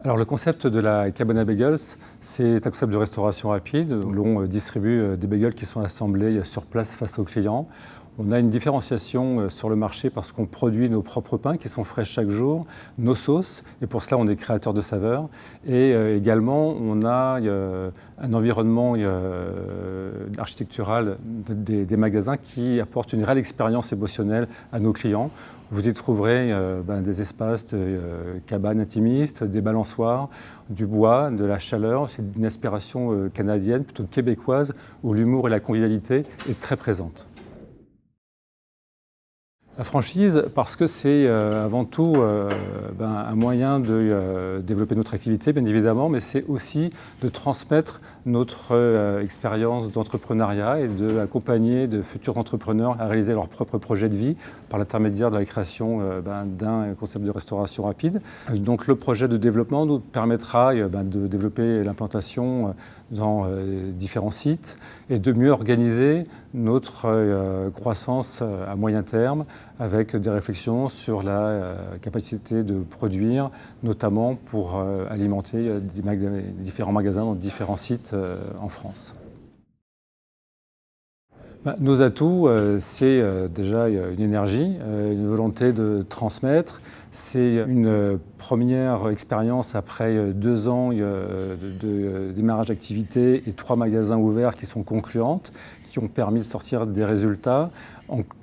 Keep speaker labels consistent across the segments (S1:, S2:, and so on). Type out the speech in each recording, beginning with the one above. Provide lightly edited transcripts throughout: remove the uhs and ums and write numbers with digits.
S1: Alors le concept de la cabane à bagels, c'est un concept de restauration rapide où l'on distribue des bagels qui sont assemblés sur place face aux clients. On a une différenciation sur le marché parce qu'on produit nos propres pains qui sont frais chaque jour, nos sauces, et pour cela on est créateur de saveurs. Et également on a un environnement architectural des magasins qui apporte une réelle expérience émotionnelle à nos clients. Vous y trouverez des espaces de cabanes intimistes, des balançoires, du bois, de la chaleur. C'est une inspiration canadienne, plutôt québécoise, où l'humour et la convivialité est très présente. La franchise, parce que c'est avant tout un moyen de développer notre activité, bien évidemment, mais c'est aussi de transmettre notre expérience d'entrepreneuriat et d'accompagner de futurs entrepreneurs à réaliser leur propre projet de vie par l'intermédiaire de la création d'un concept de restauration rapide. Donc le projet de développement nous permettra de développer l'implantation dans différents sites et de mieux organiser notre croissance à moyen terme avec des réflexions sur la capacité de produire, notamment pour alimenter différents magasins dans différents sites en France. Nos atouts, c'est déjà une énergie, une volonté de transmettre. C'est une première expérience après 2 ans de démarrage d'activité et 3 magasins ouverts qui sont concluantes, qui ont permis de sortir des résultats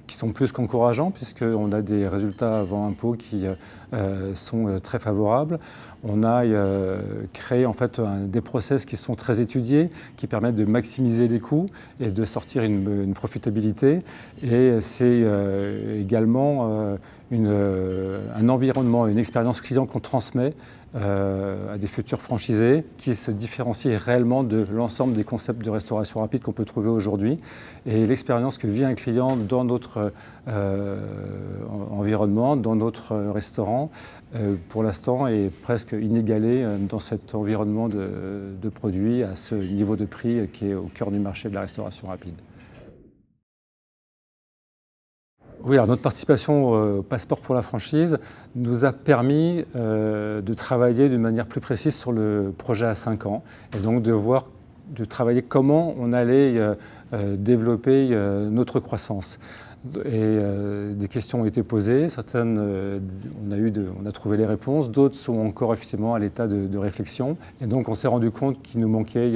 S1: qui sont plus qu'encourageants puisqu'on a des résultats avant impôt qui sont très favorables. On a créé en fait des process qui sont très étudiés, qui permettent de maximiser les coûts et de sortir une profitabilité. Et c'est également un environnement, une expérience client qu'on transmet à des futurs franchisés qui se différencient réellement de l'ensemble des concepts de restauration rapide qu'on peut trouver aujourd'hui. Et l'expérience que vit un client dans notre environnement, dans notre restaurant, pour l'instant est presque inégalée dans cet environnement de produits à ce niveau de prix qui est au cœur du marché de la restauration rapide. Oui, alors notre participation au Passeport pour la franchise nous a permis de travailler d'une manière plus précise sur le projet à 5 ans et donc de travailler comment on allait développer notre croissance. Et des questions ont été posées, certaines on a trouvé les réponses, d'autres sont encore effectivement à l'état de réflexion. Et donc on s'est rendu compte qu'il nous manquait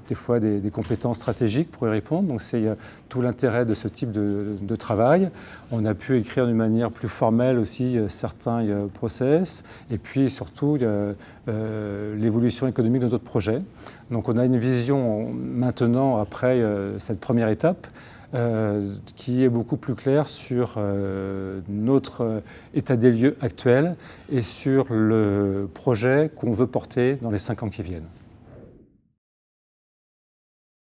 S1: des fois des compétences stratégiques pour y répondre. Donc c'est tout l'intérêt de ce type de travail. On a pu écrire d'une manière plus formelle aussi certains process et puis surtout l'évolution économique de notre projet. Donc on a une vision maintenant après cette première étape qui est beaucoup plus clair sur notre état des lieux actuel et sur le projet qu'on veut porter dans les 5 ans qui viennent.